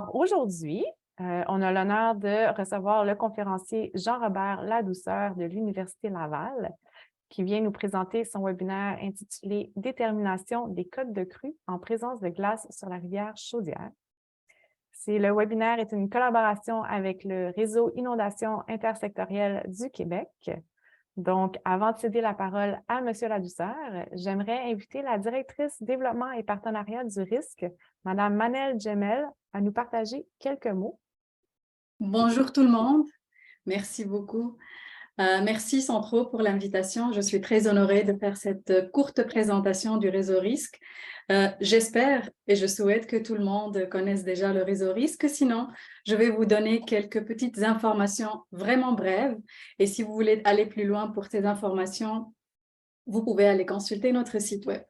Alors, aujourd'hui, on a l'honneur de recevoir le conférencier Jean-Robert Ladouceur de l'Université Laval, qui vient nous présenter son webinaire intitulé « Détermination des codes de crue en présence de glace sur la rivière Chaudière ». Le webinaire est une collaboration avec le réseau Inondation intersectorielle du Québec. Donc, avant de céder la parole à M. Ladouceur, j'aimerais inviter la directrice développement et partenariat du risque, Mme Manel Djemel, à nous partager quelques mots. Bonjour tout le monde, merci beaucoup. Merci Centro pour l'invitation. Je suis très honorée de faire cette courte présentation du réseau risque. J'espère et je souhaite que tout le monde connaisse déjà le réseau risque. Sinon, je vais vous donner quelques petites informations vraiment brèves. Et si vous voulez aller plus loin pour ces informations, vous pouvez aller consulter notre site web.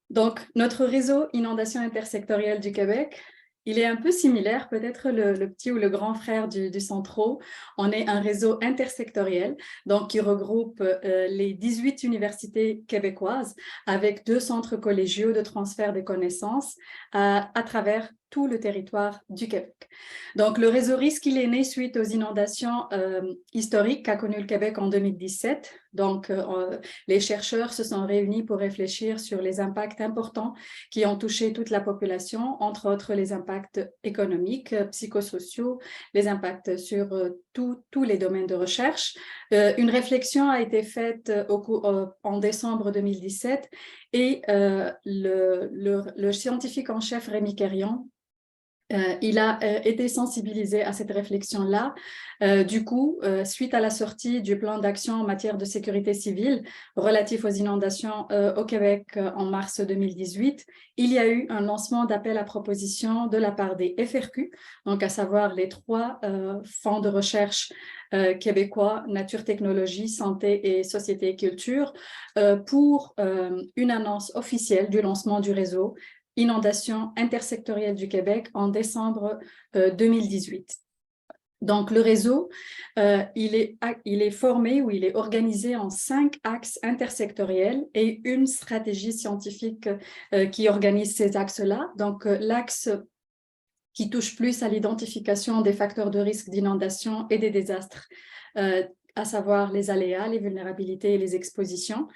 Donc, notre réseau Inondation intersectorielle du Québec, il est un peu similaire, peut-être le petit ou le grand frère du Centro. On est un réseau intersectoriel, donc qui regroupe les 18 universités québécoises avec 2 centres collégiaux de transfert des connaissances à travers tout le territoire du Québec. Donc, le réseau risque, il est né suite aux inondations historiques qu'a connu le Québec en 2017. Donc, les chercheurs se sont réunis pour réfléchir sur les impacts importants qui ont touché toute la population, entre autres les impacts économiques, psychosociaux, les impacts sur tous les domaines de recherche. Une réflexion a été faite en décembre 2017 et le scientifique en chef Rémi Quérion, il a été sensibilisé à cette réflexion-là. Du coup, suite à la sortie du plan d'action en matière de sécurité civile relatif aux inondations au Québec en mars 2018, il y a eu un lancement d'appel à proposition de la part des FRQ, donc à savoir les 3 fonds de recherche québécois, Nature, Technologie, Santé et Société et Culture, pour une annonce officielle du lancement du réseau Inondation intersectorielle du Québec en décembre 2018. Donc, le réseau, il est formé ou il est organisé en 5 axes intersectoriels et une stratégie scientifique qui organise ces axes-là. Donc, l'axe qui touche plus à l'identification des facteurs de risque d'inondation et des désastres, à savoir les aléas, les vulnérabilités et les expositions,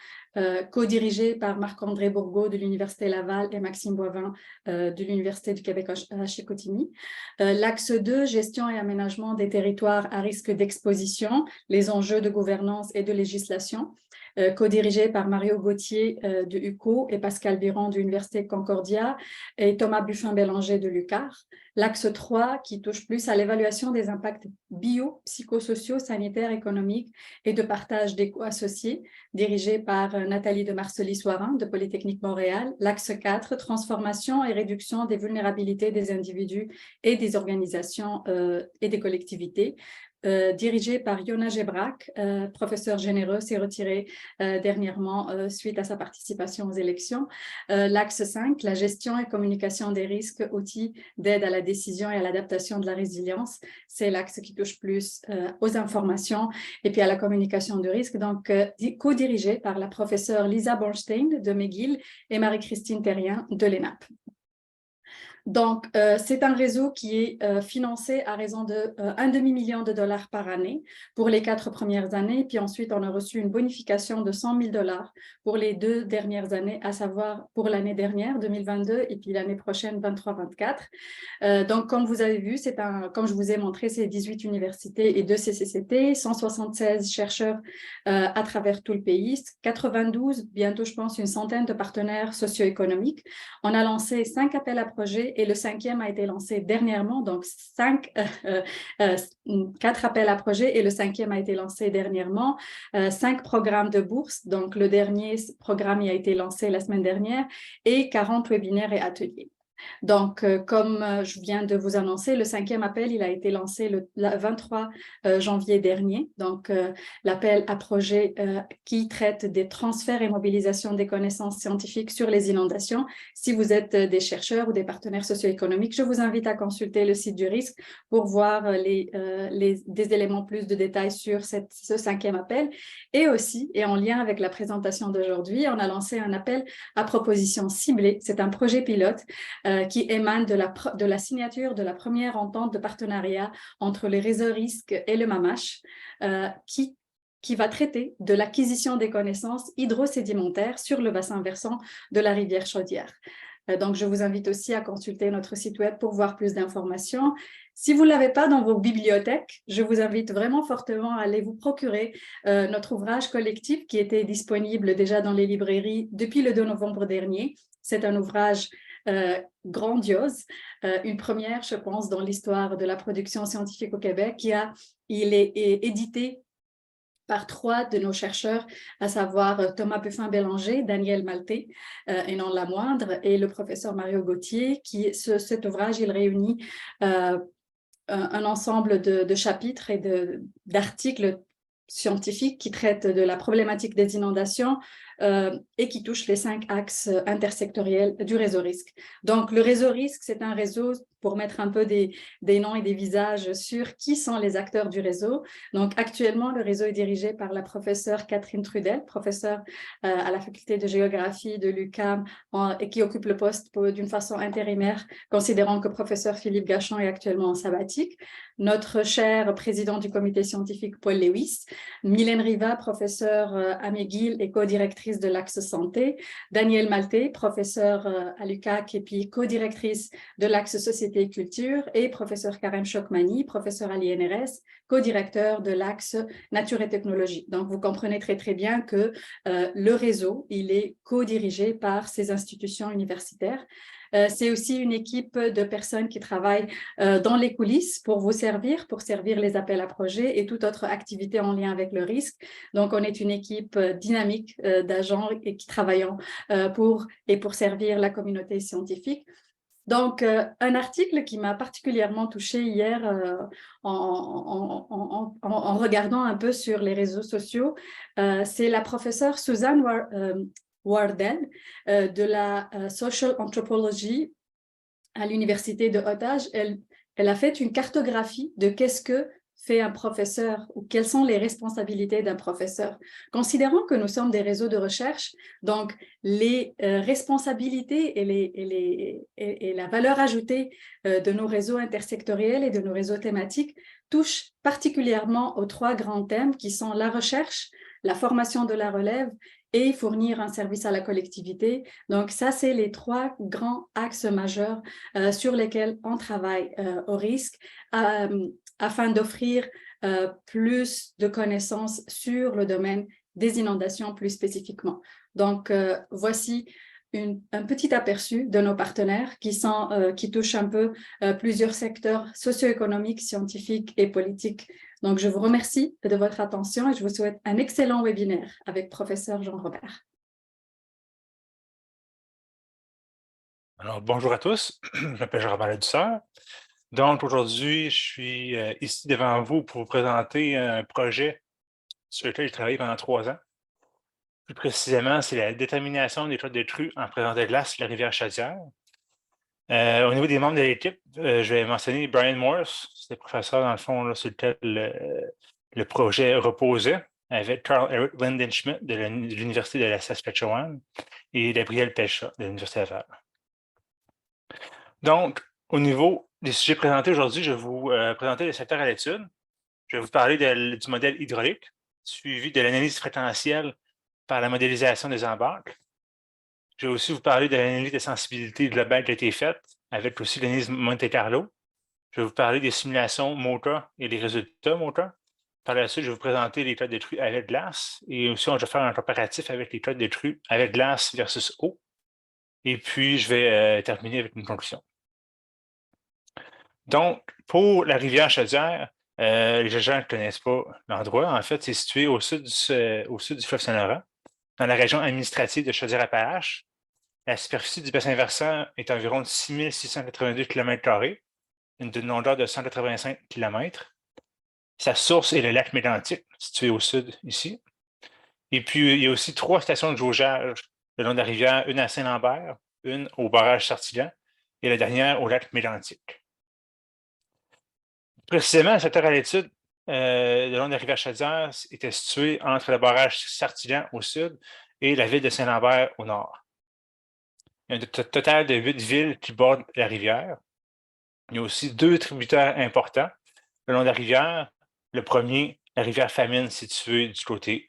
co-dirigé par Marc-André Bourgault de l'Université Laval et Maxime Boivin de l'Université du Québec à Chicoutimi. L'axe 2, gestion et aménagement des territoires à risque d'exposition, les enjeux de gouvernance et de législation, co-dirigé par Mario Gauthier de UCO et Pascal Biron de l'Université Concordia et Thomas Buffin-Bélanger de l'UQAR. L'axe 3, qui touche plus à l'évaluation des impacts bio, psychosociaux, sanitaires, économiques et de partage d'éco-associés, dirigé par Nathalie de Marcely-Soirin de Polytechnique Montréal. L'axe 4, transformation et réduction des vulnérabilités des individus et des organisations et des collectivités, dirigé par Yona Gebrak, professeur généreux, s'est retiré dernièrement suite à sa participation aux élections. L'axe 5, la gestion et communication des risques, outils d'aide à la décision et à l'adaptation de la résilience, c'est l'axe qui touche plus aux informations et puis à la communication de risque, donc co-dirigé par la professeure Lisa Bornstein de McGill et Marie-Christine Terrien de l'ENAP. Donc, c'est un réseau qui est financé à raison de $1,5 million par année pour les 4 premières années. Puis ensuite, on a reçu une bonification de $100 000 pour les 2 dernières années, à savoir pour l'année dernière, 2022, et puis l'année prochaine, 23-24. Donc, comme vous avez vu, comme je vous ai montré, c'est 18 universités et 2 CCCT, 176 chercheurs à travers tout le pays, 92, bientôt je pense une centaine de partenaires socio-économiques. On a lancé 5 appels à projets et le 5e a été lancé dernièrement, donc 4 appels à projets et le 5e a été lancé dernièrement, 5 programmes de bourse, donc le dernier programme a été lancé la semaine dernière et 40 webinaires et ateliers. Donc, comme je viens de vous annoncer, le 5e appel, il a été lancé le 23 janvier dernier. Donc, l'appel à projet qui traite des transferts et mobilisations des connaissances scientifiques sur les inondations. Si vous êtes des chercheurs ou des partenaires socio-économiques, je vous invite à consulter le site du risque pour voir des éléments plus de détails sur ce 5e appel. Et aussi, et en lien avec la présentation d'aujourd'hui, on a lancé un appel à proposition ciblée. C'est un projet pilote qui émane de la signature de la première entente de partenariat entre les réseaux risques et le MAMACH, qui va traiter de l'acquisition des connaissances hydrosédimentaires sur le bassin versant de la rivière Chaudière. Donc, je vous invite aussi à consulter notre site web pour voir plus d'informations. Si vous ne l'avez pas dans vos bibliothèques, je vous invite vraiment fortement à aller vous procurer notre ouvrage collectif qui était disponible déjà dans les librairies depuis le 2 novembre dernier. C'est un ouvrage grandiose, une première, je pense, dans l'histoire de la production scientifique au Québec. Il est édité par 3 de nos chercheurs, à savoir Thomas Buffin-Bélanger, Daniel Maltais, et non la moindre, et le professeur Mario Gauthier, cet ouvrage, il réunit un ensemble de chapitres et d'articles scientifiques qui traitent de la problématique des inondations et qui touchent les 5 axes intersectoriels du réseau risque. Donc, le réseau risque, c'est un réseau pour mettre un peu des noms et des visages sur qui sont les acteurs du réseau. Donc, actuellement, le réseau est dirigé par la professeure Catherine Trudel, professeure à la faculté de géographie de l'UQAM et qui occupe le poste d'une façon intérimaire, considérant que professeur Philippe Gachon est actuellement en sabbatique. Notre cher président du comité scientifique, Paul Lewis, Mylène Riva, professeure à McGill et co-directrice de l'Axe Santé, Daniel Maltais, professeur à l'UQAC et puis co-directrice de l'Axe Société et Culture, et professeur Karem Chokmani, professeur à l'INRS, co-directeur de l'Axe Nature et Technologie. Donc, vous comprenez très, très bien que le réseau, il est co-dirigé par ces institutions universitaires. C'est aussi une équipe de personnes qui travaillent dans les coulisses pour vous servir, pour servir les appels à projets et toute autre activité en lien avec le risque. Donc, on est une équipe dynamique d'agents et qui travaillent pour servir la communauté scientifique. Donc, un article qui m'a particulièrement touchée hier en regardant un peu sur les réseaux sociaux, c'est la professeure Suzanne Wardell de la Social Anthropology à l'université de Otages. Elle a fait une cartographie de qu'est-ce que fait un professeur ou quelles sont les responsabilités d'un professeur. Considérant que nous sommes des réseaux de recherche, donc les responsabilités et la valeur ajoutée de nos réseaux intersectoriels et de nos réseaux thématiques touchent particulièrement aux 3 grands thèmes qui sont la recherche, la formation de la relève et fournir un service à la collectivité. Donc, ça, c'est les 3 grands axes majeurs sur lesquels on travaille au risque afin d'offrir plus de connaissances sur le domaine des inondations plus spécifiquement. Donc, voici un petit aperçu de nos partenaires qui touchent un peu plusieurs secteurs socio-économiques, scientifiques et politiques. Donc, je vous remercie de votre attention et je vous souhaite un excellent webinaire avec professeur Jean-Robert. Alors, bonjour à tous, je m'appelle Jean-Robert Ladouceur. Donc, aujourd'hui, je suis ici devant vous pour vous présenter un projet sur lequel j'ai travaillé pendant 3 ans. Plus précisément, c'est la détermination des taux de crue en présence de glace sur la rivière Chaudière. Au niveau des membres de l'équipe, je vais mentionner Brian Morse, c'est le professeur, dans le fond, là, sur lequel le projet reposait, avec Carl Eric Linden-Schmidt de l'Université de la Saskatchewan et Gabriel Pelchat de l'Université Laval. Donc, au niveau des sujets présentés aujourd'hui, je vais vous présenter le secteur à l'étude. Je vais vous parler du modèle hydraulique, suivi de l'analyse fréquentielle par la modélisation des embarques. Je vais aussi vous parler de l'analyse de sensibilité globale qui a été faite, avec aussi l'analyse Monte Carlo. Je vais vous parler des simulations MOCA et des résultats MOCA. Par la suite, je vais vous présenter les codes de crue avec glace et aussi, je vais faire un comparatif avec les codes de crue avec glace versus eau. Et puis, je vais terminer avec une conclusion. Donc, pour la rivière Chaudière, les gens ne connaissent pas l'endroit. En fait, c'est situé au sud du fleuve Saint-Laurent, dans la région administrative de Chaudière-Appalaches. La superficie du bassin versant est environ de 6 682 km², d'une longueur de 185 km. Sa source est le lac Mégantic, situé au sud ici. Et puis, il y a aussi 3 stations de jaugeage le long de la rivière, une à Saint-Lambert, une au barrage Sartillan et la dernière au lac Mégantic. Précisément, le secteur à l'étude, le long de la rivière Chaudière, était situé entre le barrage Sartillan au sud et la ville de Saint-Lambert au nord. Il y a un total de 8 villes qui bordent la rivière. Il y a aussi 2 tributaires importants le long de la rivière. Le premier, la rivière Famine, située du côté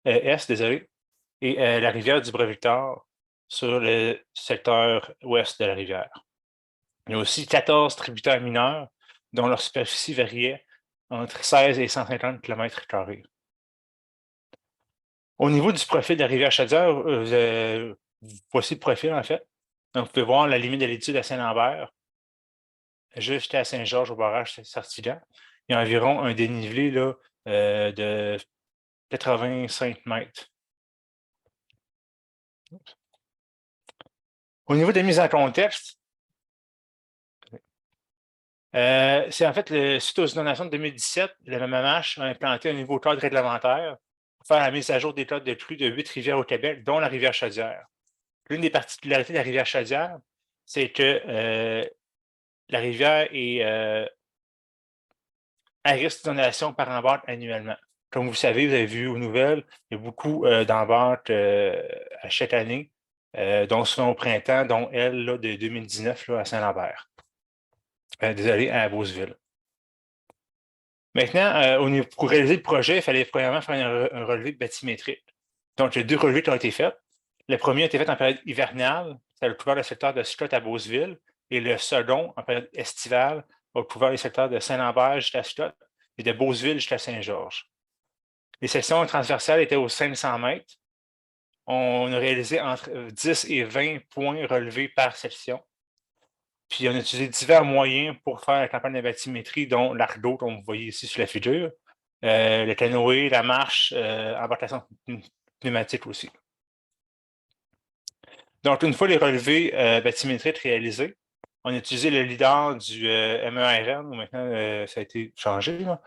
est, désolé, et la rivière du Bras-Victor sur le secteur ouest de la rivière. Il y a aussi 14 tributaires mineurs dont leur superficie variait entre 16 et 150 km². Au niveau du profil de la rivière Chaudière, voici le profil en fait. Donc, vous pouvez voir la limite de l'étude à Saint-Lambert, jusqu'à Saint-Georges au barrage Sartigan. Il y a environ un dénivelé là, de 85 mètres. Au niveau de la mise en contexte, c'est en fait, suite aux inondations de 2017, le MMH a implanté un nouveau cadre réglementaire pour faire la mise à jour des codes de crues de 8 rivières au Québec, dont la rivière Chaudière. L'une des particularités de la rivière Chaudière, c'est que la rivière est à risque d'inondation par embarque annuellement. Comme vous savez, vous avez vu aux nouvelles, il y a beaucoup d'embarques à chaque année, dont souvent au printemps, dont elle là, de 2019 là, à Saint-Lambert. Désolé, à Beauceville. Maintenant, pour réaliser le projet, il fallait premièrement faire un relevé bathymétrique. Donc, il y a 2 relevés qui ont été faits. Le premier a été fait en période hivernale, ça a couvert le secteur de Scott à Beauceville, et le second, en période estivale, a couvert les secteurs de Saint-Lambert jusqu'à Scott et de Beauceville jusqu'à Saint-Georges. Les sections transversales étaient aux 500 mètres. On a réalisé entre 10 et 20 points relevés par section. Puis, on a utilisé divers moyens pour faire la campagne de bathymétrie, dont l'argot, comme vous voyez ici sur la figure, le canoë, la marche, embarcation pneumatique aussi. Donc, une fois les relevés bathymétriques réalisés, on a utilisé le lidar du MERN, où maintenant ça a été changé. Là.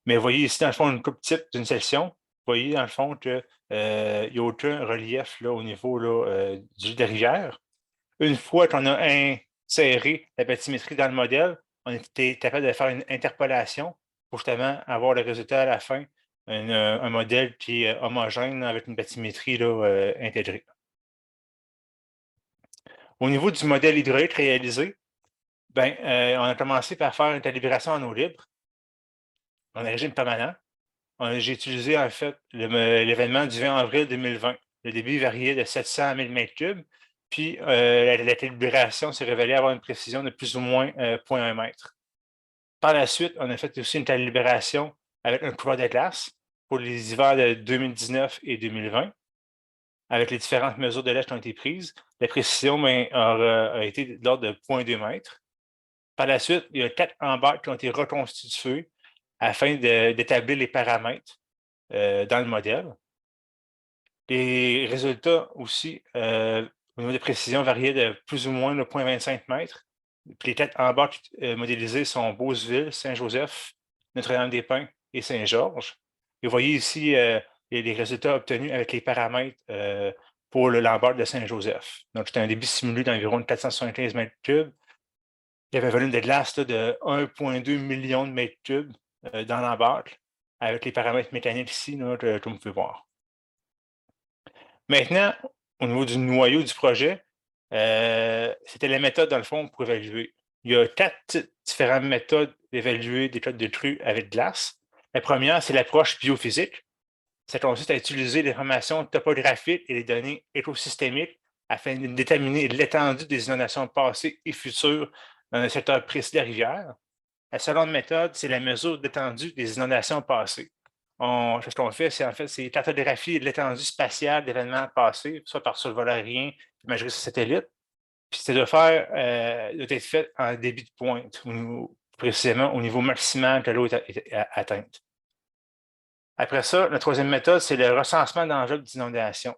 Mais vous voyez ici, dans le fond, une coupe type d'une section. Vous voyez, dans le fond, qu'il n'y a aucun relief là, au niveau là, du jet de rivière. Une fois qu'on a inséré la bathymétrie dans le modèle, on était capable de faire une interpolation pour justement avoir le résultat à la fin, un modèle qui est homogène avec une bathymétrie là, intégrée. Au niveau du modèle hydraulique réalisé, ben, on a commencé par faire une calibration en eau libre, en régime permanent. J'ai utilisé en fait l'événement du 20 avril 2020. Le débit variait de 700 à 1000 m3, puis la calibration s'est révélée avoir une précision de plus ou moins 0,1 m. Par la suite, on a fait aussi une calibration avec un couvert de glace pour les hivers de 2019 et 2020. Avec les différentes mesures de lait qui ont été prises, la précision a été de l'ordre de 0,2 m. Par la suite, il y a 4 embarques qui ont été reconstitués afin d'établir les paramètres dans le modèle. Les résultats aussi, au niveau de précision, variaient de plus ou moins 0,25 m. Les 4 embarques modélisées sont Beauceville, Saint-Joseph, Notre-Dame-des-Pins et Saint-Georges. Et vous voyez ici les résultats obtenus avec les paramètres pour l'embarque de Saint-Joseph. Donc, c'était un débit simulé d'environ 475 m3. Il y avait un volume de glace là, de 1,2 million de mètres cubes dans l'embarque, avec les paramètres mécaniques ici, là, comme vous pouvez voir. Maintenant, au niveau du noyau du projet, c'était la méthode, dans le fond, pour évaluer. Il y a 4 différentes méthodes d'évaluer des codes de crue avec glace. La première, c'est l'approche biophysique. Ça consiste à utiliser les informations topographiques et les données écosystémiques afin de déterminer l'étendue des inondations passées et futures dans un secteur précis de la rivière. La seconde méthode, c'est la mesure d'étendue des inondations passées. Ce qu'on fait, c'est cartographier l'étendue spatiale d'événements passés, soit par survol aérien, imagerie sur satellite. Puis c'est doit être fait en débit de pointe, précisément au niveau maximal que l'eau est atteinte. Après ça, la troisième méthode, c'est le recensement d'enveloppes d'inondation.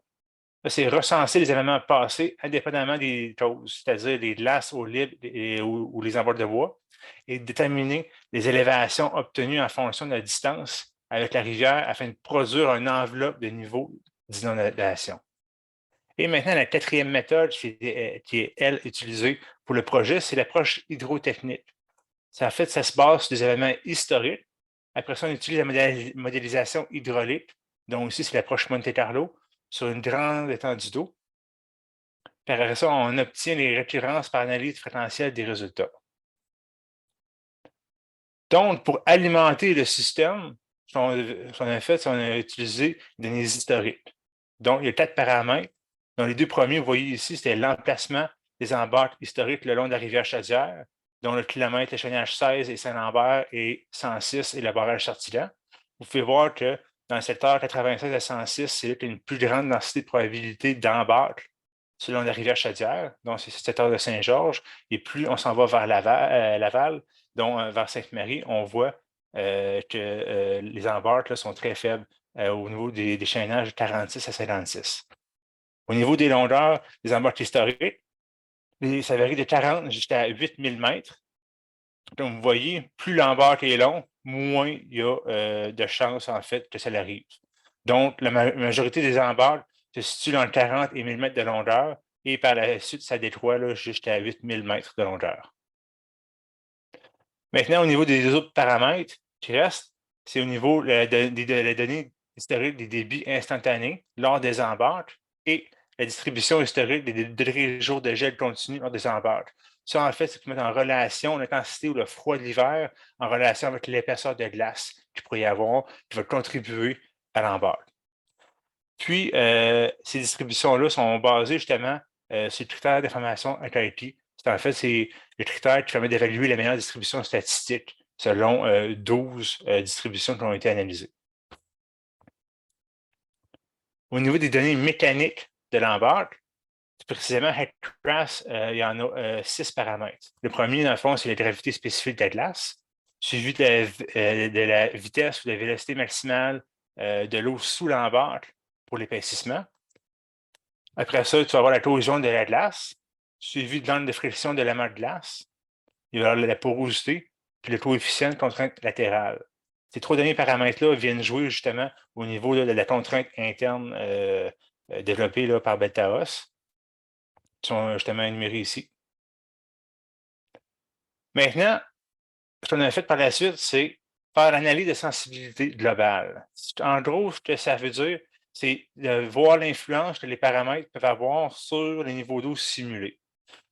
C'est recenser les événements passés indépendamment des causes, c'est-à-dire les glaces au libre ou les envols de bois, et déterminer les élévations obtenues en fonction de la distance avec la rivière afin de produire une enveloppe de niveau d'inondation. Et maintenant, la quatrième méthode qui est, elle, utilisée pour le projet, c'est l'approche hydrotechnique. Ça se base sur des événements historiques. Après ça, on utilise la modélisation hydraulique, donc ici, c'est l'approche Monte Carlo, sur une grande étendue d'eau. Puis après ça, on obtient les récurrences par analyse différentielle des résultats. Donc, pour alimenter le système, ce qu'on a fait, c'est qu'on a utilisé des données historiques. Donc, il y a 4 paramètres. Dans les 2 premiers, vous voyez ici, c'était l'emplacement des embarques historiques le long de la rivière Chaudière, dont le kilomètre, l'échelonnage 16 et Saint-Lambert et 106 et le barrage Sartilan. Vous pouvez voir que dans le secteur 96 à 106, c'est là qu'il y a une plus grande densité de probabilité d'embarques selon la rivière Chaudière, donc c'est le secteur de Saint-Georges. Et plus on s'en va vers Laval, donc vers Sainte-Marie, on voit que les embarques là, sont très faibles au niveau des chaînages de 46 à 56. Au niveau des longueurs des embarques historiques, ça varie de 40 jusqu'à 8000 mètres. Donc, vous voyez, plus l'embarque est long, moins il y a de chances, en fait, que ça l'arrive. Donc, la majorité des embarques se situent dans le 40 et 1000 mètres de longueur et par la suite, ça détruit jusqu'à 8000 mètres de longueur. Maintenant, au niveau des autres paramètres qui restent, c'est au niveau de la donnée historique des débits instantanés lors des embarques et la distribution historique des degrés jours de gel continu lors des embarques. Ça, en fait, c'est pour mettre en relation l'intensité ou le froid de l'hiver en relation avec l'épaisseur de glace qu'il pourrait y avoir, qui va contribuer à l'embarque. Puis, ces distributions-là sont basées justement sur le critère d'information enthalpie. En fait, c'est le critère qui permet d'évaluer la meilleure distribution statistique selon 12 distributions qui ont été analysées. Au niveau des données mécaniques de l'embarque, précisément, HEC-RAS, il y en a 6 paramètres. Le premier, dans le fond, c'est la gravité spécifique de la glace, suivi de la vitesse ou de la vélocité maximale de l'eau sous l'embarque pour l'épaississement. Après ça, tu vas avoir la corrosion de la glace, suivi de l'angle de friction de l'amas de glace. Il va y avoir la porosité, puis le coefficient de contrainte latérale. Ces 3 derniers paramètres-là viennent jouer justement au niveau de la contrainte interne développée là, par Beltaos, qui sont justement énumérés ici. Maintenant, ce qu'on a fait par la suite, c'est faire l'analyse de sensibilité globale. En gros, ce que ça veut dire, c'est de voir l'influence que les paramètres peuvent avoir sur les niveaux d'eau simulés.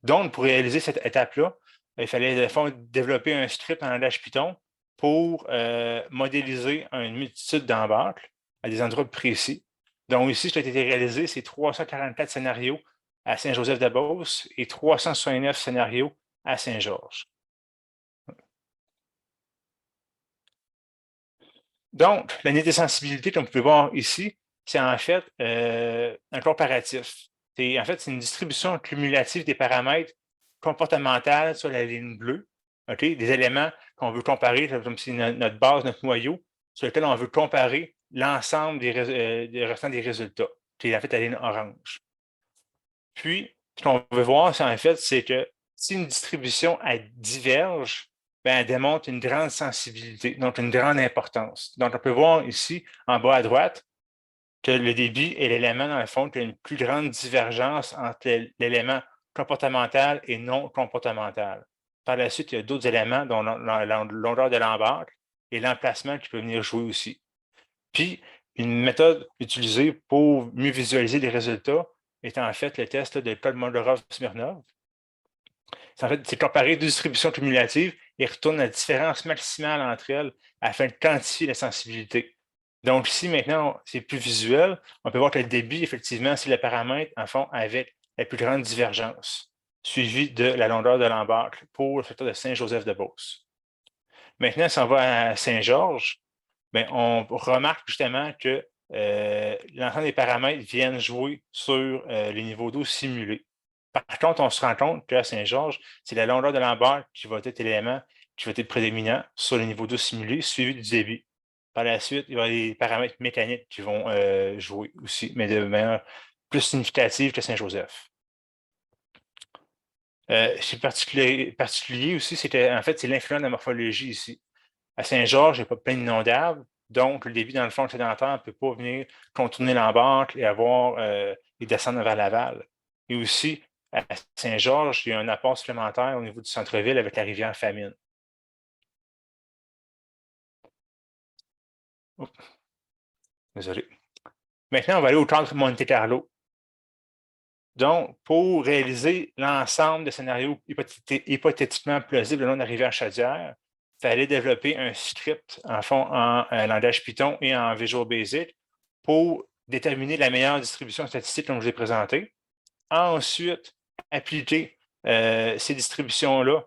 Donc, pour réaliser cette étape-là, il fallait développer un script en langage Python pour modéliser une multitude d'embarques à des endroits précis. Donc, ici, ce qui a été réalisé, c'est 344 scénarios à Saint-Joseph-de-Beauce et 369 scénarios à Saint-Georges. Donc, l'analyse de sensibilité, comme vous pouvez voir ici, c'est en fait un comparatif. En fait, c'est une distribution cumulative des paramètres comportementaux sur la ligne bleue, des éléments qu'on veut comparer, comme c'est notre base, notre noyau, sur lequel on veut comparer l'ensemble des restants des résultats, qui est en fait la ligne orange. Puis, ce qu'on veut voir, c'est que si une distribution diverge, ben, elle démontre une grande sensibilité, donc une grande importance. Donc, on peut voir ici, en bas à droite, que le débit est l'élément, dans le fond, qui a une plus grande divergence entre l'élément comportemental et non comportemental. Par la suite, il y a d'autres éléments, dont la longueur de l'embarque et l'emplacement qui peut venir jouer aussi. Puis, une méthode utilisée pour mieux visualiser les résultats est en fait le test de Kolmogorov-Smirnov. En fait, c'est comparer deux distributions cumulatives et retourne la différence maximale entre elles afin de quantifier la sensibilité. Donc ici, maintenant, c'est plus visuel. On peut voir que le débit, effectivement, c'est le paramètre, en fond, avec la plus grande divergence, suivi de la longueur de l'embarque pour le secteur de Saint-Joseph-de-Beauce. Maintenant, si on va à Saint-Georges, ben, on remarque justement que l'ensemble des paramètres viennent jouer sur les niveaux d'eau simulés. Par contre, on se rend compte qu'à Saint-Georges, c'est la longueur de l'embarque qui va être l'élément qui va être prédominant sur les niveaux d'eau simulés, suivi du débit. Par la suite, il y aura des paramètres mécaniques qui vont jouer aussi, mais de manière plus significative que Saint-Joseph. C'est particulier aussi, en fait, c'est l'influence de la morphologie ici. À Saint-Georges, il n'y a pas plein de noms d'arbres, donc le débit dans le fond sédentaire ne peut pas venir contourner l'embarque et avoir et descendre vers Laval. Et aussi, à Saint-Georges, il y a un apport supplémentaire au niveau du centre-ville avec la rivière Famine. Oh, désolé. Maintenant, on va aller au centre Monte-Carlo. Donc, pour réaliser l'ensemble des scénarios hypothétiquement plausibles le long de la rivière Chaudière, il fallait développer un script en fond en langage Python et en Visual Basic pour déterminer la meilleure distribution statistique comme je l'ai présenté. Ensuite, appliquer ces distributions-là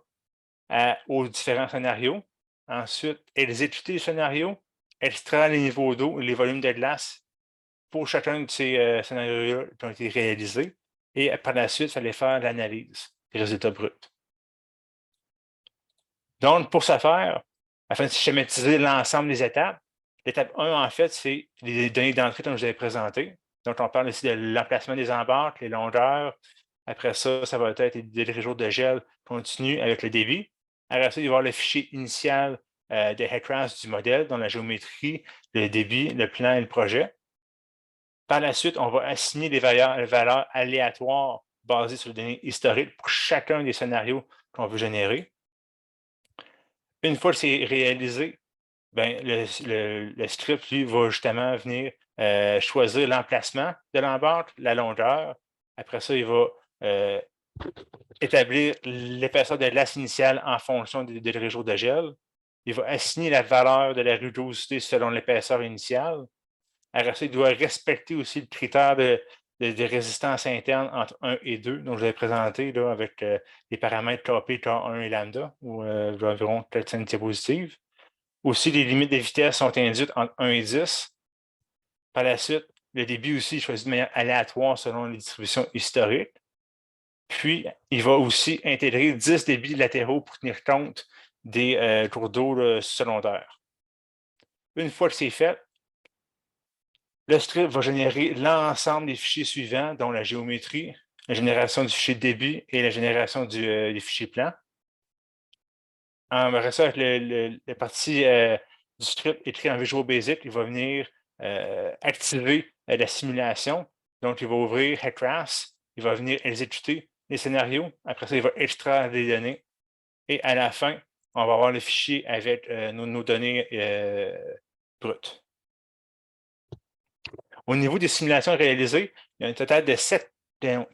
aux différents scénarios. Ensuite, exécuter les scénarios, extraire les niveaux d'eau et les volumes de glace pour chacun de ces scénarios-là qui ont été réalisés. Et par la suite, il fallait faire l'analyse des résultats bruts. Donc, pour ce faire, afin de schématiser l'ensemble des étapes, l'étape 1, en fait, c'est les données d'entrée comme je vous avais présenté. Donc, on parle aussi de l'emplacement des embarques, les longueurs. Après ça, ça va être les jours de gel continu avec le débit. Après ça, il va y avoir le fichier initial de HEC-RAS du modèle, dans la géométrie, le débit, le plan et le projet. Par la suite, on va assigner des valeurs aléatoires basées sur les données historiques pour chacun des scénarios qu'on veut générer. Une fois que c'est réalisé, ben, le script, lui, va justement venir choisir l'emplacement de l'embarque, la longueur. Après ça, il va établir l'épaisseur de glace initiale en fonction des réseaux de gel. Il va assigner la valeur de la rugosité selon l'épaisseur initiale. Après ça, il doit respecter aussi le critère de résistance interne entre 1 et 2, dont je l'ai présenté là, avec les paramètres KP, K1 et lambda, ou environ 4 diapositives. Aussi, les limites de vitesse sont induites entre 1 et 10. Par la suite, le débit aussi est choisi de manière aléatoire selon les distributions historiques. Puis, il va aussi intégrer 10 débits latéraux pour tenir compte des cours d'eau secondaires. Une fois que c'est fait, le script va générer l'ensemble des fichiers suivants, dont la géométrie, la génération du fichier de débit et la génération des fichiers plans. Après ça, avec la partie du script écrit en Visual Basic, il va venir activer la simulation. Donc, il va ouvrir HEC-RAS, il va venir exécuter les scénarios. Après ça, il va extraire les données. Et à la fin, on va avoir le fichier avec nos données brutes. Au niveau des simulations réalisées, il y a un total de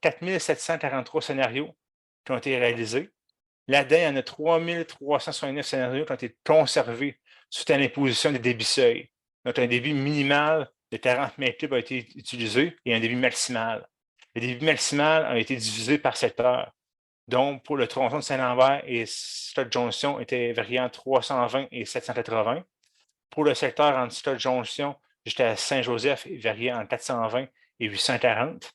4743 scénarios qui ont été réalisés. Là-dedans, il y en a 3369 scénarios qui ont été conservés suite à l'imposition des débits seuils. Donc, un débit minimal de 40 mètres cubes a été utilisé et un débit maximal. Le débit maximal a été divisé par secteur. Donc, pour le tronçon de Saint-Lambert et Scott Jonction, était variant 320 et 780. Pour le secteur entre Scott Jonction jusqu'à Saint-Joseph, il variait entre 420 et 840.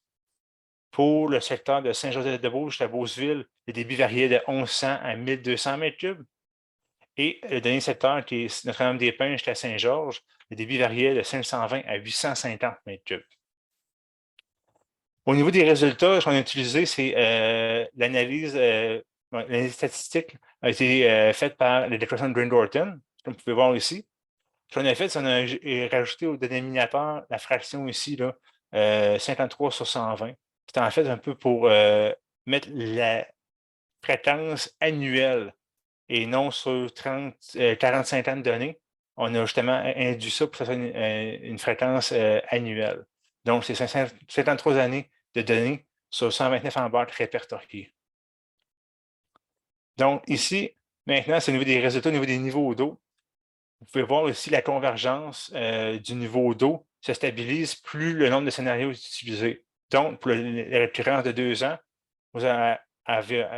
Pour le secteur de Saint-Joseph-de-Beauce jusqu'à Beauceville, le débit variait de 1100 à 1200 mètres cubes. Et le dernier secteur, qui est Notre-Dame-des-Pins jusqu'à Saint-Georges, le débit variait de 520 à 850 mètres cubes. Au niveau des résultats, ce qu'on a utilisé, c'est l'analyse statistique a été faite par la déclaration de Green-Thornton, comme vous pouvez voir ici. Ce qu'on a fait, c'est qu'on a rajouté au dénominateur la fraction ici, là, 53 sur 120. C'est en fait un peu pour mettre la fréquence annuelle et non sur 45 ans de données. On a justement induit ça pour que ce soit une fréquence annuelle. Donc, c'est 53 années de données sur 129 embarques répertoriés. Donc, ici, maintenant, c'est au niveau des résultats, au niveau des niveaux d'eau. Vous pouvez voir aussi la convergence du niveau d'eau se stabilise plus le nombre de scénarios est utilisé. Donc, pour la récurrence de 2 ans, vous avez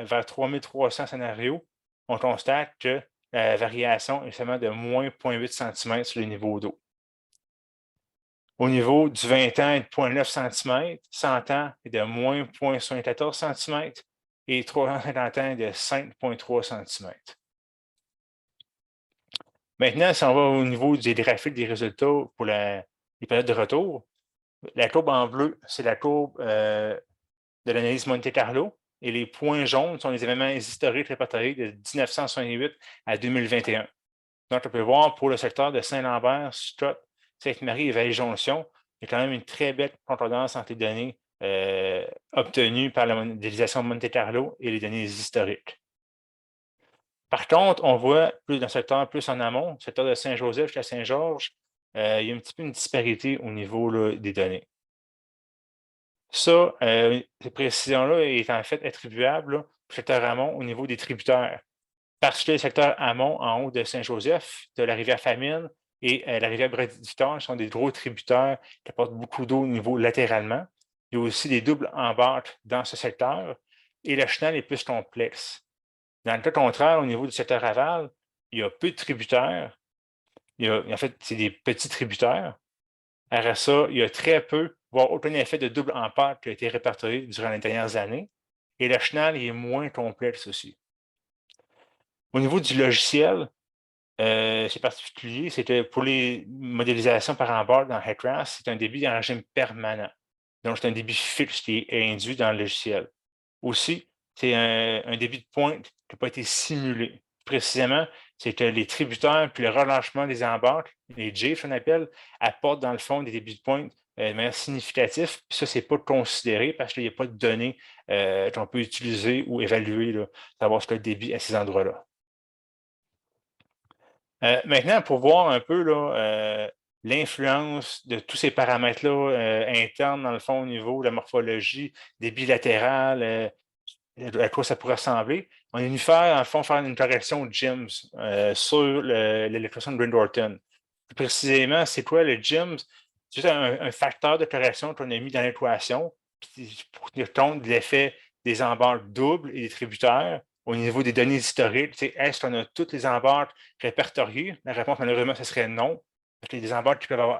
vers 3300 scénarios, on constate que la variation est seulement de moins 0,8 cm sur le niveau d'eau. Au niveau du 20 ans est de 0,9 cm, 100 ans est de moins 0,74 cm et 350 ans est de 5,3 cm. Maintenant, si on va au niveau des graphiques des résultats pour les périodes de retour, la courbe en bleu, c'est la courbe de l'analyse Monte Carlo et les points jaunes sont les événements historiques répertoriés de 1968 à 2021. Donc, on peut voir pour le secteur de Saint-Lambert, Scott, Sainte-Marie et Vallée-Jonction, il y a quand même une très belle concordance entre les données obtenues par la modélisation Monte Carlo et les données historiques. Par contre, on voit plus dans le secteur plus en amont, le secteur de Saint-Joseph jusqu'à Saint-Georges, il y a un petit peu une disparité au niveau là, des données. Ça, cette précision-là est en fait attribuable là, au secteur amont au niveau des tributaires. Parce que le secteur amont, en haut de Saint-Joseph, de la rivière Famine et la rivière Brédictor sont des gros tributaires qui apportent beaucoup d'eau au niveau latéralement. Il y a aussi des doubles embâcles dans ce secteur et le chenal est plus complexe. Dans le cas contraire, au niveau du secteur aval, il y a peu de tributaires. En fait, c'est des petits tributaires. Après ça, il y a très peu, voire aucun effet de double embâcle qui a été répertorié durant les dernières années. Et le chenal est moins complexe aussi. Au niveau du logiciel, c'est particulier, c'est que pour les modélisations par embarque dans HEC-RAS, c'est un débit en régime permanent. Donc, c'est un débit fixe qui est induit dans le logiciel. Aussi, c'est un débit de pointe qui n'a pas été simulé. Précisément, c'est que les tributaires puis le relâchement des embarques, les JIF, on appelle, apportent dans le fond des débits de pointe de manière significative. Puis ça, ce n'est pas considéré parce qu'il n'y a pas de données qu'on peut utiliser ou évaluer, là, savoir ce que le débit à ces endroits-là. Maintenant, pour voir un peu l'influence de tous ces paramètres-là internes, dans le fond, au niveau de la morphologie, des bilatérales, à quoi ça pourrait ressembler, on est venu faire, en fond, faire une correction de GIMS sur l'électron de Green-Thornton. Plus précisément, c'est quoi le GIMS? C'est juste un facteur de correction qu'on a mis dans l'équation pour tenir compte de l'effet des embarques doubles et des tributaires au niveau des données historiques. Est-ce qu'on a toutes les embarques répertoriées? La réponse, malheureusement, ce serait non. Parce qu'il y a des embarques qui peuvent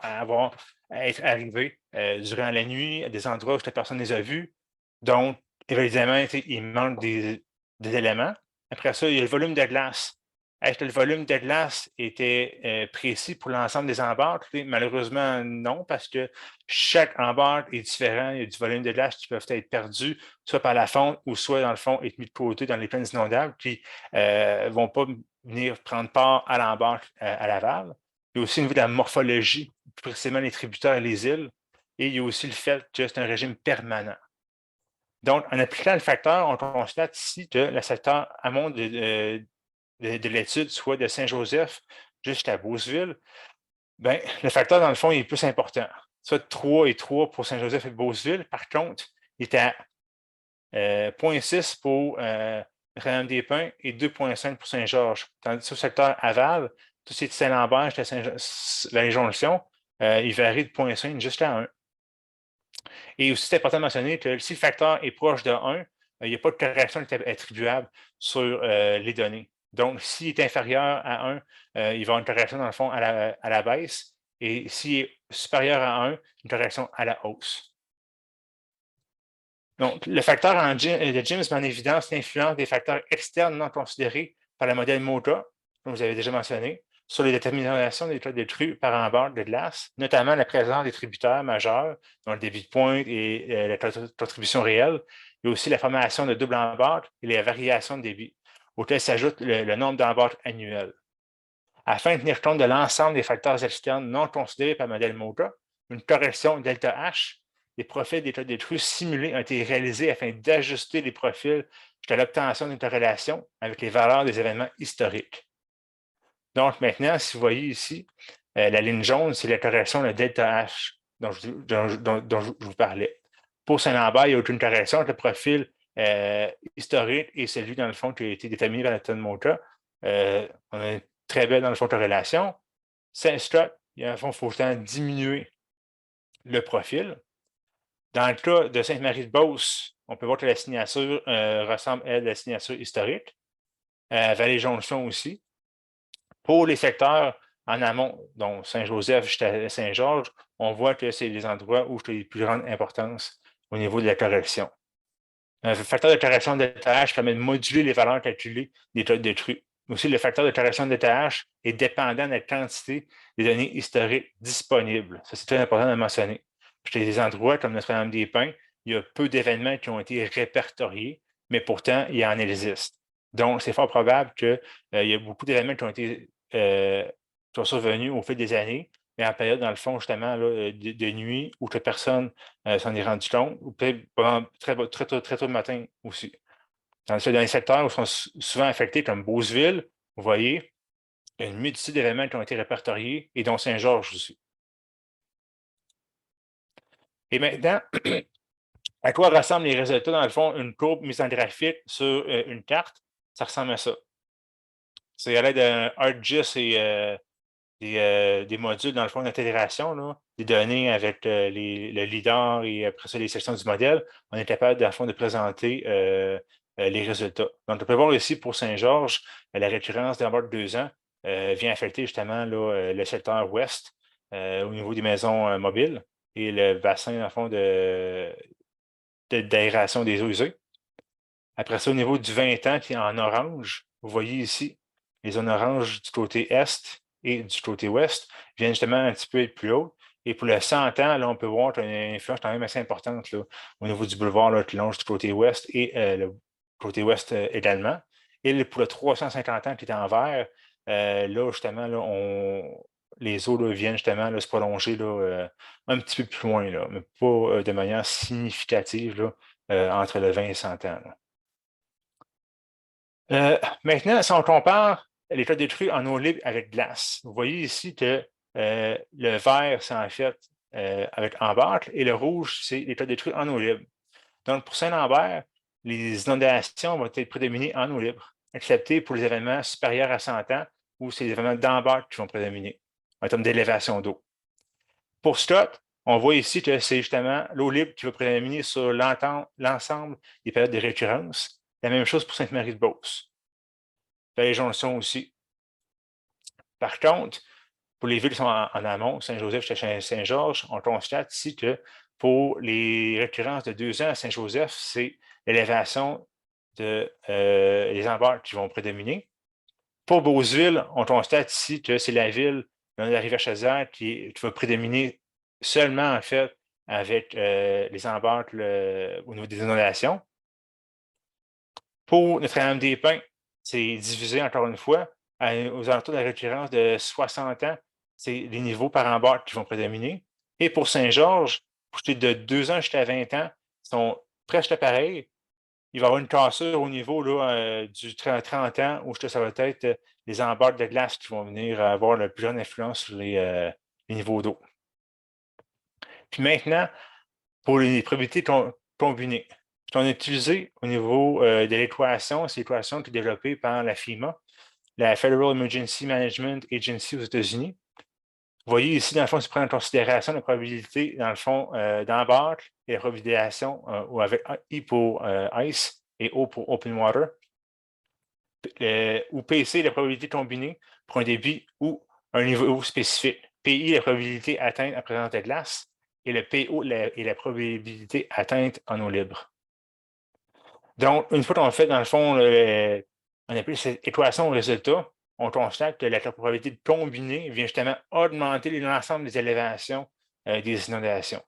être arrivées durant la nuit à des endroits où la personne les a vues. Donc, évidemment, il manque des éléments. Après ça, il y a le volume de glace. Est-ce que le volume de glace était précis pour l'ensemble des embarques? Malheureusement, non, parce que chaque embarque est différent. Il y a du volume de glace qui peuvent être perdus, soit par la fonte ou soit, dans le fond, être mis de côté dans les plaines inondables qui ne vont pas venir prendre part à l'embarque à l'aval. Il y a aussi au niveau de la morphologie, plus précisément les tributaires et les îles. Et il y a aussi le fait que c'est un régime permanent. Donc, en appliquant le facteur, on constate ici que le secteur amont de l'étude, soit de Saint-Joseph jusqu'à Beauceville, ben, le facteur, dans le fond, il est plus important. Ça, 3 et 3 pour Saint-Joseph et Beauceville. Par contre, il est à 0,6 pour Notre-Dame-des-Pins et 2,5 pour Saint-Georges. Tandis que le secteur aval, tout ce qui est Saint-Lambert jusqu'à la jonction, il varie de 0,5 jusqu'à 1. Et aussi, c'est important de mentionner que si le facteur est proche de 1, il n'y a pas de correction attribuable sur les données. Donc, s'il est inférieur à 1, il va y avoir une correction, dans le fond, à la baisse. Et s'il est supérieur à 1, une correction à la hausse. Donc, le facteur de James met en évidence l'influence des facteurs externes non considérés par le modèle MODA, comme vous avez déjà mentionné, sur les déterminations des états détruits par embarque de glace, notamment la présence des tributaires majeurs, dont le débit de pointe et la contribution réelle, et aussi la formation de double embarque et les variations de débit, auxquelles s'ajoute le nombre d'embarques annuels. Afin de tenir compte de l'ensemble des facteurs externes non considérés par le modèle MODA, une correction delta H, les profils d'état détruits simulés ont été réalisés afin d'ajuster les profils jusqu'à l'obtention d'une corrélation avec les valeurs des événements historiques. Donc maintenant, si vous voyez ici, la ligne jaune, c'est la correction de delta H dont je vous parlais. Pour Saint-Lambert, il n'y a aucune correction entre le profil historique et celui, dans le fond, qui a été déterminé par la tonne MODA. On a une très belle, dans le fond, corrélation. Saint-Struck, il faut diminuer le profil. Dans le cas de Sainte-Marie-de-Beauce, on peut voir que la signature ressemble à la signature historique. Vallée-Jonction aussi. Pour les secteurs en amont, donc Saint-Joseph jusqu'à Saint-Georges, on voit que c'est les endroits où il y a une plus grande importance au niveau de la correction. Le facteur de correction de TH permet de moduler les valeurs calculées des états détruits. Aussi, le facteur de correction de TH est dépendant de la quantité des données historiques disponibles. Ça, c'est très important de mentionner. Puis, il y a des endroits comme Notre-Dame-des-Pins, il y a peu d'événements qui ont été répertoriés, mais pourtant, il en existe. Donc, c'est fort probable qu'il y a beaucoup d'événements qui ont été qui sont survenus au fil des années, mais en période, dans le fond, justement, là, de nuit, où que personne s'en est rendu compte, ou peut-être très tôt le matin aussi. Dans les secteurs où sont souvent affectés, comme Beauceville, vous voyez, il y a une multitude d'événements qui ont été répertoriés, et dont Saint-Georges aussi. Et maintenant, À quoi ressemblent les résultats, dans le fond, une courbe mise en graphique sur une carte? Ça ressemble à ça. C'est à l'aide d'un ArcGIS et des modules, dans le fond, d'intégration, des données avec le LIDAR et après ça, les sections du modèle. On est capable, dans le fond, de présenter les résultats. Donc, on peut voir ici, pour Saint-Georges, la récurrence d'abord de 2 ans vient affecter justement là, le secteur ouest au niveau des maisons mobiles et le bassin, dans le fond, d'aération des eaux usées. Après ça, au niveau du 20 ans, qui est en orange, vous voyez ici, les zones oranges du côté est et du côté ouest viennent justement un petit peu être plus hautes. Et pour le 100 ans, là, on peut voir qu'il y a une influence quand même assez importante là, au niveau du boulevard là, qui longe du côté ouest et le côté ouest également. Et pour le 350 ans qui est en vert, là, justement, là, les eaux là, viennent justement là, se prolonger là, un petit peu plus loin, là, mais pas de manière significative là, entre le 20 et 100 ans. Maintenant, si on compare l'état détruit en eau libre avec glace, vous voyez ici que le vert, c'est en fait avec Ambarcle et le rouge, c'est l'état détruit en eau libre. Donc, pour Saint-Lambert, les inondations vont être prédominées en eau libre, excepté pour les événements supérieurs à 100 ans où c'est les événements d'Ambarcle qui vont prédominer en termes d'élévation d'eau. Pour Stott, on voit ici que c'est justement l'eau libre qui va prédominer sur l'ensemble des périodes de récurrence. La même chose pour Sainte-Marie-de-Beauce. Les jonctions aussi. Par contre, pour les villes qui sont en amont, Saint-Joseph jusqu'à Saint-Georges, on constate ici que pour les récurrences de 2 ans à Saint-Joseph, c'est l'élévation des embarques qui vont prédominer. Pour Beauceville, on constate ici que c'est la ville de la Rivière-Chaudière qui va prédominer seulement, en fait, avec les embarques au niveau des inondations. Pour Notre-Dame-des-Pins, c'est divisé encore une fois aux alentours de la récurrence de 60 ans. C'est les niveaux par embarque qui vont prédominer. Et pour Saint-Georges, pour ce qui est de 2 ans jusqu'à 20 ans, sont presque pareils. Il va y avoir une cassure au niveau là, du 30 ans où ça va être les embarques de glace qui vont venir avoir la plus grande influence sur les niveaux d'eau. Puis maintenant, pour les probabilités combinées, ce qu'on a utilisé au niveau de l'équation, c'est l'équation qui est développée par la FEMA, la Federal Emergency Management Agency aux États-Unis. Vous voyez ici, dans le fond, se prend en considération la probabilité, dans le fond, d'embarque et la probabilisation avec I pour Ice et O pour Open Water, où PC est la probabilité combinée pour un débit ou un niveau spécifique. PI, la probabilité atteinte en présence de glace, et le PO est la probabilité atteinte en eau libre. Donc, une fois qu'on fait, dans le fond, on appelle cette équation au résultat, on constate que la probabilité de combiner vient justement augmenter l'ensemble des élévations des inondations.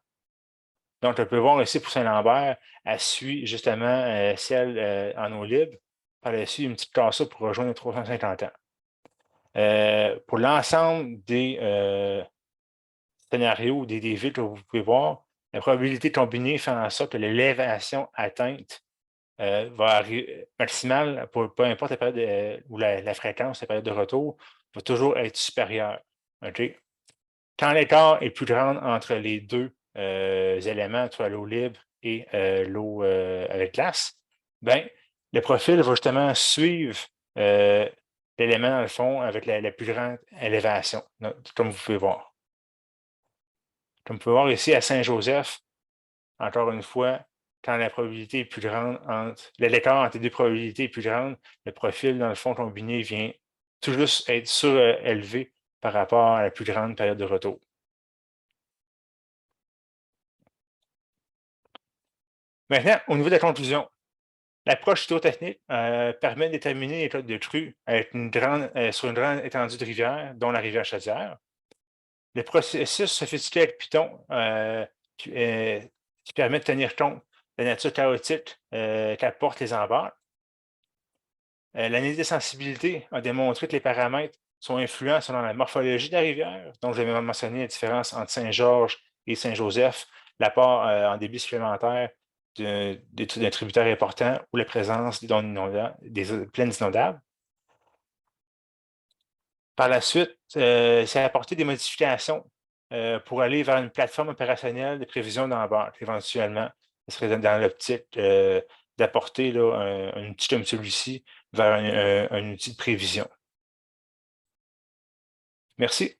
Donc, on peut voir ici pour Saint-Lambert, elle suit justement celle en eau libre. Par la suite, une petite cassure pour rejoindre les 350 ans. Pour l'ensemble des scénarios, des villes que vous pouvez voir, la probabilité combinée fait en sorte que l'élévation atteinte va arriver maximale, peu importe la période ou la fréquence, la période de retour, va toujours être supérieure. Okay? Quand l'écart est plus grand entre les deux éléments, soit l'eau libre et l'eau avec glace, ben, le profil va justement suivre l'élément, dans le fond, avec la plus grande élévation, comme vous pouvez voir. Comme vous pouvez voir ici à Saint-Joseph, encore une fois, quand la probabilité est plus grande l'écart entre les deux probabilités est plus grande, le profil, dans le fond, combiné vient tout juste être surélevé par rapport à la plus grande période de retour. Maintenant, au niveau de la conclusion, l'approche hydrotechnique permet de déterminer l'état de crue avec sur une grande étendue de rivière, dont la rivière Chaudière. Le processus sophistiqué avec Python qui permet de tenir compte de la nature chaotique qu'apportent les embarques. L'analyse de sensibilité a démontré que les paramètres sont influents selon la morphologie de la rivière. Donc, j'avais mentionné la différence entre Saint-Georges et Saint-Joseph, l'apport en débit supplémentaire d'un tributaire important ou la présence des plaines inondables. Par la suite, c'est apporter des modifications pour aller vers une plateforme opérationnelle de prévision d'embarque, éventuellement, ce serait dans l'optique d'apporter un outil comme celui-ci vers un outil de prévision. Merci.